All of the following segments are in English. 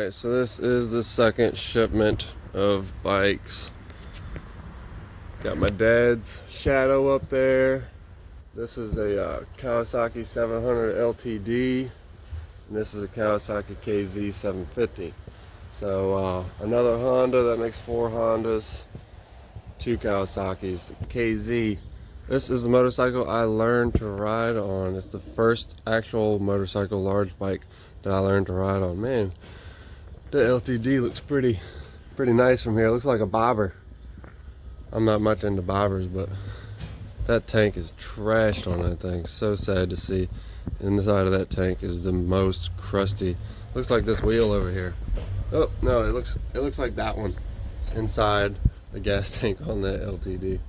Alright, so this is the second shipment of bikes. Got my dad's Shadow up there. This is a Kawasaki 700 LTD, and this is a Kawasaki KZ 750. So another Honda, that makes 4 Hondas, 2 Kawasaki's. KZ. This is the motorcycle I learned to ride on. It's the first actual motorcycle, large bike that I learned to ride on. Man, the LTD looks pretty nice from here. It looks like a bobber. I'm not much into bobbers, but that tank is trashed on that thing. So sad to see. Inside of that tank is the most crusty. Looks like this wheel over here. Oh no, it looks like that one inside the gas tank on that LTD.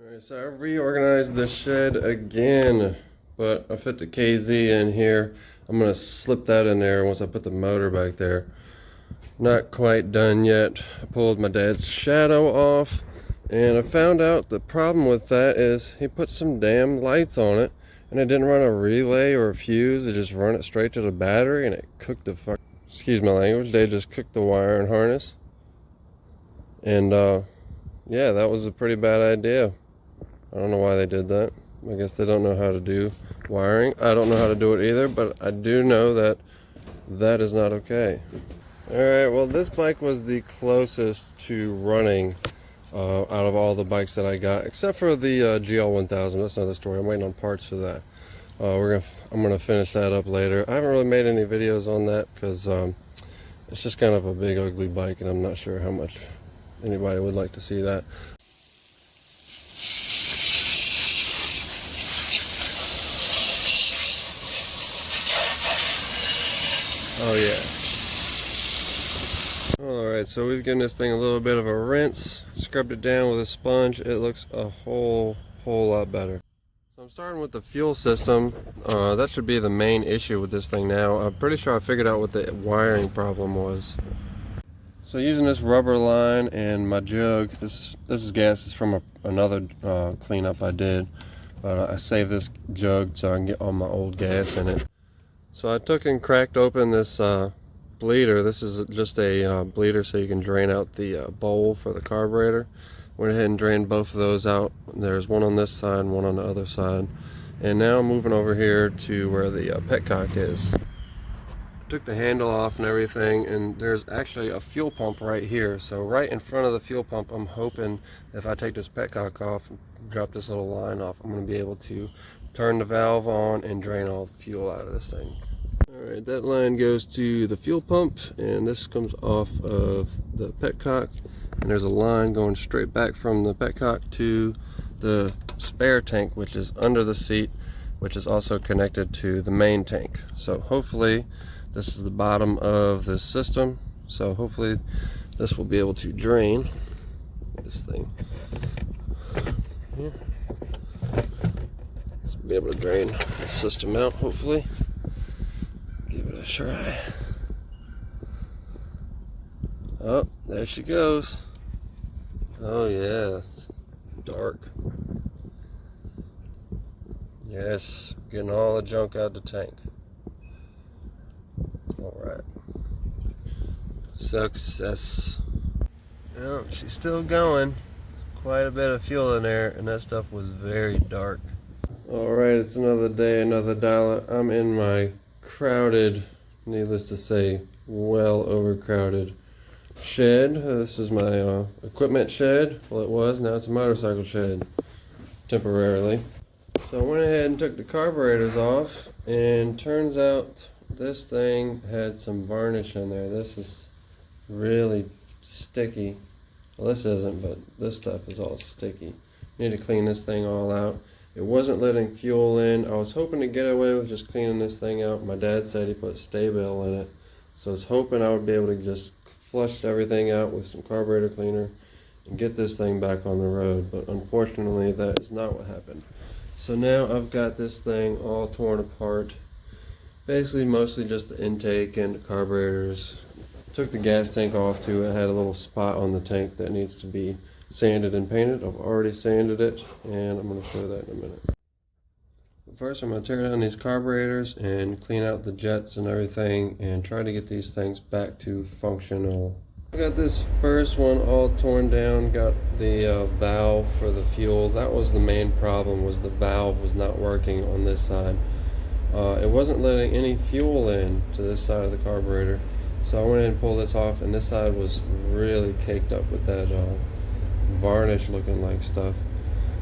Alright, so I reorganized the shed again, but I fit the KZ in here. I'm gonna slip that in there once I put the motor back there. Not quite done yet. I pulled my dad's Shadow off, and I found out the problem with that is he put some damn lights on it, and it didn't run a relay or a fuse. It just run it straight to the battery, and it cooked the fuck. Excuse my language. They just cooked the wire and harness. And yeah, that was a pretty bad idea. I don't know why they did that. I guess they don't know how to do wiring. I don't know how to do it either, but I do know that that is not okay. Alright, well, this bike was the closest to running out of all the bikes that I got, except for the GL1000. That's another story. I'm waiting on parts for that. I'm gonna finish that up later. I haven't really made any videos on that because it's just kind of a big ugly bike, and I'm not sure how much anybody would like to see that. Oh yeah. Alright, so we've given this thing a little bit of a rinse, scrubbed it down with a sponge. It looks a whole lot better. So I'm starting with the fuel system. That should be the main issue with this thing now. I'm pretty sure I figured out what the wiring problem was. So using this rubber line and my jug, this is gas. It's from another cleanup I did, but I saved this jug so I can get all my old gas in it. So I took and cracked open this bleeder. This is just a bleeder so you can drain out the bowl for the carburetor. Went ahead and drained both of those out. There's one on this side and one on the other side. And now I'm moving over here to where the petcock is. Took the handle off and everything, and there's actually a fuel pump right here. So right in front of the fuel pump, I'm hoping if I take this petcock off and drop this little line off, I'm going to be able to turn the valve on and drain all the fuel out of this thing. Alright, that line goes to the fuel pump, and this comes off of the petcock, and there's a line going straight back from the petcock to the spare tank, which is under the seat, which is also connected to the main tank. So hopefully this is the bottom of this system, so hopefully this will be able to drain this thing here. Let's be able to drain the system out, hopefully. Give it a try. Oh, there she goes. Oh yeah, it's dark. Yes, getting all the junk out of the tank. Alright. Success. Well, she's still going. Quite a bit of fuel in there, and that stuff was very dark. Alright, it's another day, another dollar. I'm in my crowded, needless to say, well overcrowded shed. This is my equipment shed. Well, it was. Now it's a motorcycle shed, temporarily. So I went ahead and took the carburetors off, and turns out this thing had some varnish in there. This is really sticky. Well, this isn't, but this stuff is all sticky. Need to clean this thing all out. It wasn't letting fuel in. I was hoping to get away with just cleaning this thing out. My dad said he put Stay-Bil in it, so I was hoping I would be able to just flush everything out with some carburetor cleaner and get this thing back on the road, but unfortunately that is not what happened. So now I've got this thing all torn apart. Basically mostly just the intake and the carburetors. Took the gas tank off too. It had a little spot on the tank that needs to be sanded and painted. I've already sanded it, and I'm going to show that in a minute. First I'm going to tear down these carburetors and clean out the jets and everything and try to get these things back to functional. I got this first one all torn down, got the valve for the fuel. That was the main problem, was the valve was not working on this side. It wasn't letting any fuel in to this side of the carburetor. So I went in and pulled this off, and this side was really caked up with that varnish looking like stuff.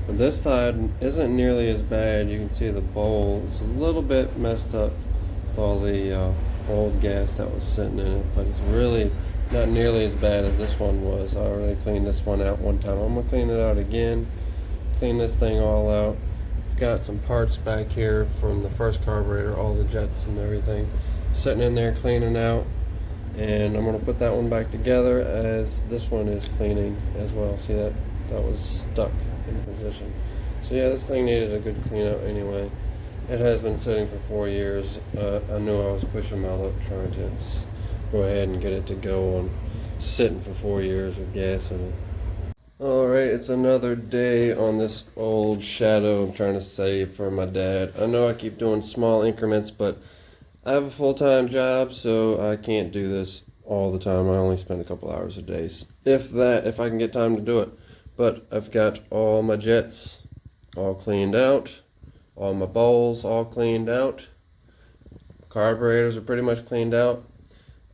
But this side isn't nearly as bad. You can see the bowl is a little bit messed up with all the old gas that was sitting in it, but it's really not nearly as bad as this one was. I already cleaned this one out one time. I'm gonna clean it out again, clean this thing all out. I've got some parts back here from the first carburetor, all the jets and everything, sitting in there cleaning out, and I'm gonna put that one back together as this one is cleaning as well. See that was stuck in position. So yeah, this thing needed a good clean out anyway. It has been sitting for 4 years. I knew I was pushing my luck trying to go ahead and get it to go on sitting for 4 years with gas in it. Alright, it's another day on this old Shadow I'm trying to save for my dad. I know I keep doing small increments, but I have a full-time job, so I can't do this all the time. I only spend a couple hours a day, if I can get time to do it. But I've got all my jets all cleaned out, all my bowls all cleaned out, carburetors are pretty much cleaned out.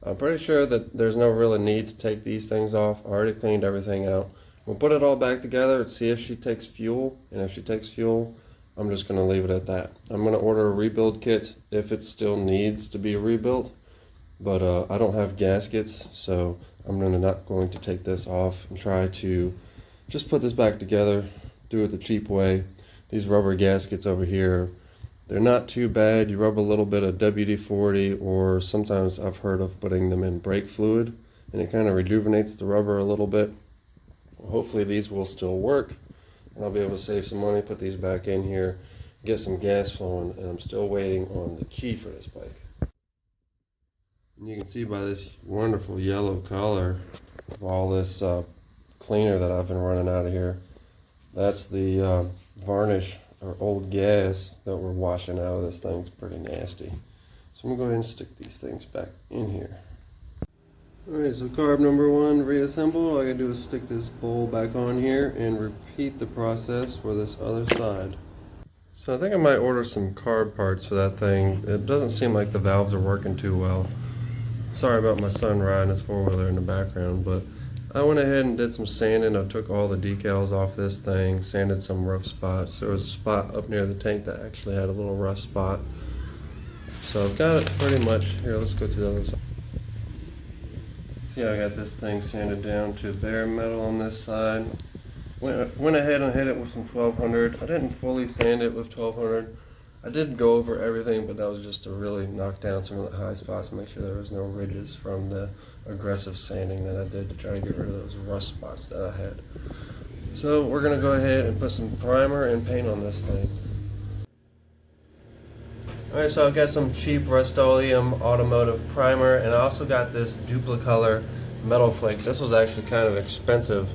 I'm pretty sure that there's no real need to take these things off. I already cleaned everything out. We'll put it all back together and see if she takes fuel, and if she takes fuel, I'm just going to leave it at that. I'm going to order a rebuild kit if it still needs to be rebuilt, but I don't have gaskets, so I'm not going to take this off and try to just put this back together, do it the cheap way. These rubber gaskets over here, they're not too bad. You rub a little bit of WD-40, or sometimes I've heard of putting them in brake fluid, and it kind of rejuvenates the rubber a little bit. Hopefully these will still work, and I'll be able to save some money, put these back in here, get some gas flowing, and I'm still waiting on the key for this bike. And you can see by this wonderful yellow color of all this cleaner that I've been running out of here, that's the varnish or old gas that we're washing out of this thing. It's pretty nasty. So I'm gonna go ahead and stick these things back in here. Alright, so carb number 1 reassembled. All I gotta do is stick this bowl back on here and repeat the process for this other side. So I think I might order some carb parts for that thing. It doesn't seem like the valves are working too well. Sorry about my son riding his four-wheeler in the background, but I went ahead and did some sanding. I took all the decals off this thing, sanded some rough spots. There was a spot up near the tank that actually had a little rough spot. So I've got it pretty much. Here, let's go to the other side. See, I got this thing sanded down to bare metal on this side. Went ahead and hit it with some 1200. I didn't fully sand it with 1200. I did go over everything, but that was just to really knock down some of the high spots and make sure there was no ridges from the aggressive sanding that I did to try to get rid of those rust spots that I had. So we're going to go ahead and put some primer and paint on this thing. Alright, so I've got some cheap Rust-Oleum automotive primer, and I also got this Duplicolor metal flake. This was actually kind of expensive.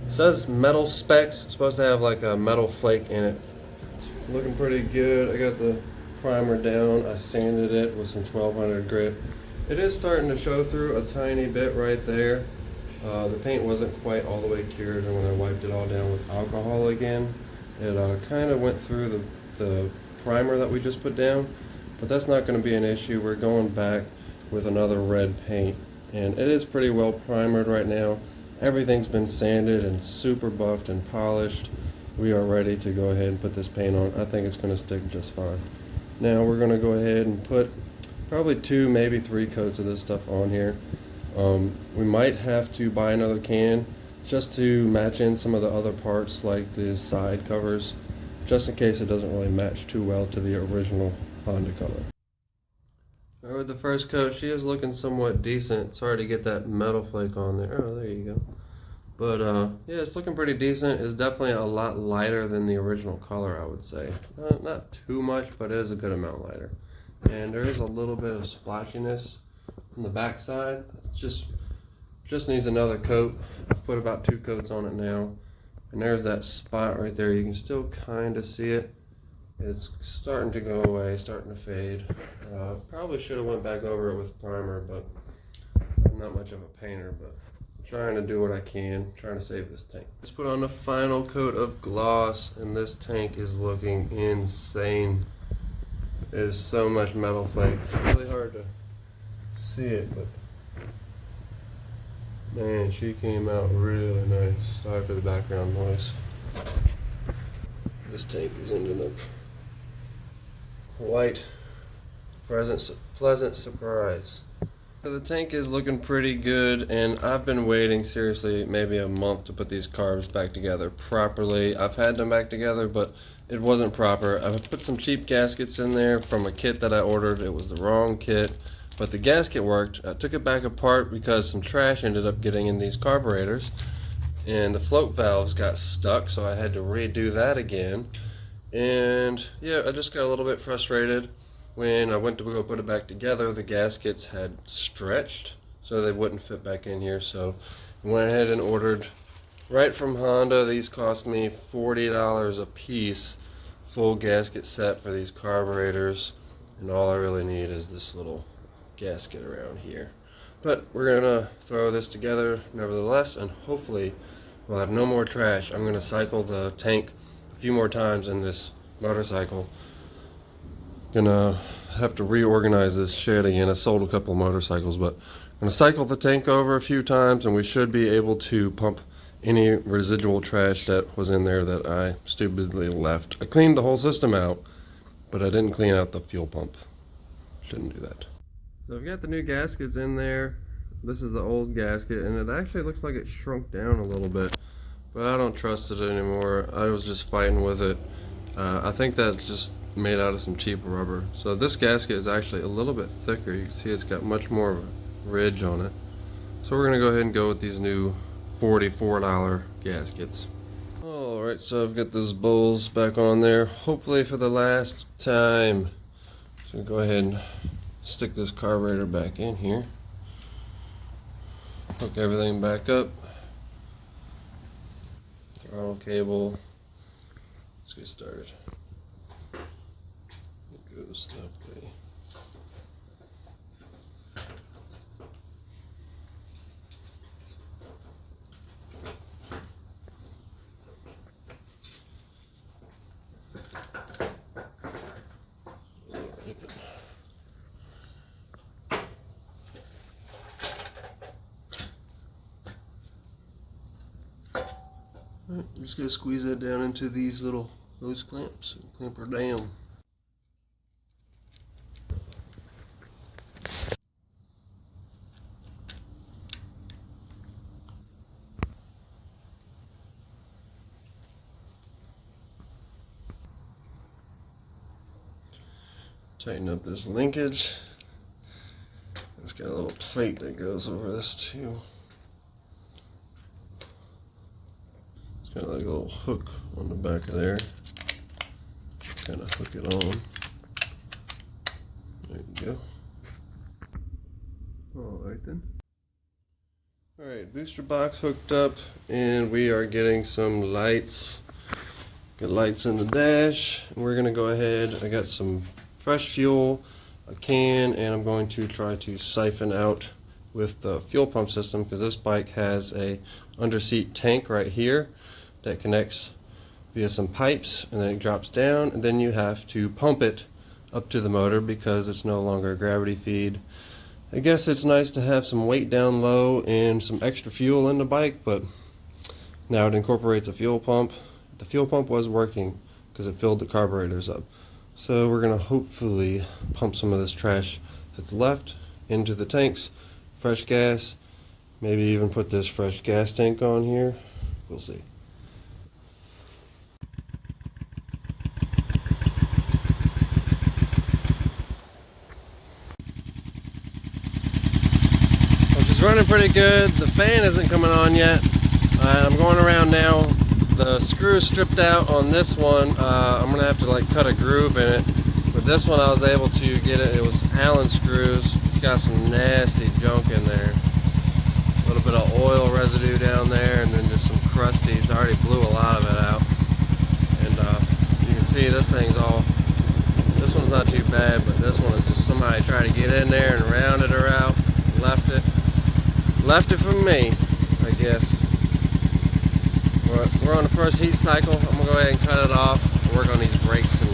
It says metal specs. It's supposed to have like a metal flake in it. Looking pretty good. I got the primer down. I sanded it with some 1200 grit. It is starting to show through a tiny bit right there. The paint wasn't quite all the way cured, and when I wiped it all down with alcohol again, it kind of went through the primer that we just put down, but that's not going to be an issue. We're going back with another red paint, and it is pretty well primered right now. Everything's been sanded and super buffed and polished. We are ready to go ahead and put this paint on. I think it's going to stick just fine. Now we're going to go ahead and put probably 2, maybe 3 coats of this stuff on here. We might have to buy another can just to match in some of the other parts, like the side covers, just in case it doesn't really match too well to the original Honda color. Alright, with the first coat, she is looking somewhat decent. Sorry to get that metal flake on there. Oh, there you go. But yeah, it's looking pretty decent. It's definitely a lot lighter than the original color, I would say. Not too much, but it is a good amount lighter. And there is a little bit of splashiness on the back side. Just needs another coat. I've put about 2 coats on it now. And there's that spot right there. You can still kind of see it. It's starting to go away, starting to fade. Probably should have went back over it with primer, but I'm not much of a painter, but I'm trying to do what I can, trying to save this tank. Just put on the final coat of gloss, and this tank is looking insane. There's so much metal flake. It's really hard to see it, but man, she came out really nice. Sorry for the background noise. This tank is ending up quite pleasant surprise. So the tank is looking pretty good, and I've been waiting seriously maybe a month to put these carbs back together properly. I've had them back together, but it wasn't proper. I put some cheap gaskets in there from a kit that I ordered. It was the wrong kit, but the gasket worked. I took it back apart because some trash ended up getting in these carburetors, and the float valves got stuck, so I had to redo that again. And yeah, I just got a little bit frustrated. When I went to go put it back together, the gaskets had stretched, so they wouldn't fit back in here. So I went ahead and ordered right from Honda. These cost me $40 a piece, full gasket set for these carburetors. And all I really need is this little gasket around here. But we're gonna throw this together nevertheless, and hopefully we'll have no more trash. I'm gonna cycle the tank a few more times in this motorcycle. Gonna have to reorganize this shed again. I sold a couple motorcycles, but I'm gonna cycle the tank over a few times, and we should be able to pump any residual trash that was in there that I stupidly left. I cleaned the whole system out, but I didn't clean out the fuel pump. Shouldn't do that. So I've got the new gaskets in there. This is the old gasket, and it actually looks like it shrunk down a little bit, but I don't trust it anymore. I was just fighting with it. I think that's just made out of some cheap rubber. So this gasket is actually a little bit thicker. You can see it's got much more of a ridge on it. So we're gonna go ahead and go with these new $44 gaskets. Alright, so I've got those bowls back on there, hopefully for the last time. So go ahead and stick this carburetor back in here. Hook everything back up. Throttle cable. Let's get started. It goes that way. Alright, I'm just going to squeeze that down into these little hose clamps and clamp her down. Tighten up this linkage. It's got a little plate that goes over this too. It's got like a little hook on the back of there. Kind of hook it on. There you go. Alright then. Alright, booster box hooked up, and we are getting some lights. Got lights in the dash. We're gonna go ahead. I got some fresh fuel, a can, and I'm going to try to siphon out with the fuel pump system, because this bike has a underseat tank right here that connects via some pipes, and then it drops down, and then you have to pump it up to the motor because it's no longer a gravity feed. I guess it's nice to have some weight down low and some extra fuel in the bike, but now it incorporates a fuel pump. The fuel pump was working because it filled the carburetors up. So we're going to hopefully pump some of this trash that's left into the tanks. Fresh gas, maybe even put this fresh gas tank on here. We'll see. Well, it's running pretty good. The fan isn't coming on yet. I'm going around now. The screws stripped out on this one. I'm gonna have to like cut a groove in it. With this one I was able to get it. It was Allen screws. It's got some nasty junk in there. A little bit of oil residue down there, and then just some crusties. I already blew a lot of it out. And you can see this thing's all This one's not too bad, but this one is just somebody tried to get in there and rounded her out. Left it for me, I guess. We're on the first heat cycle. I'm gonna go ahead and cut it off and work on these brakes and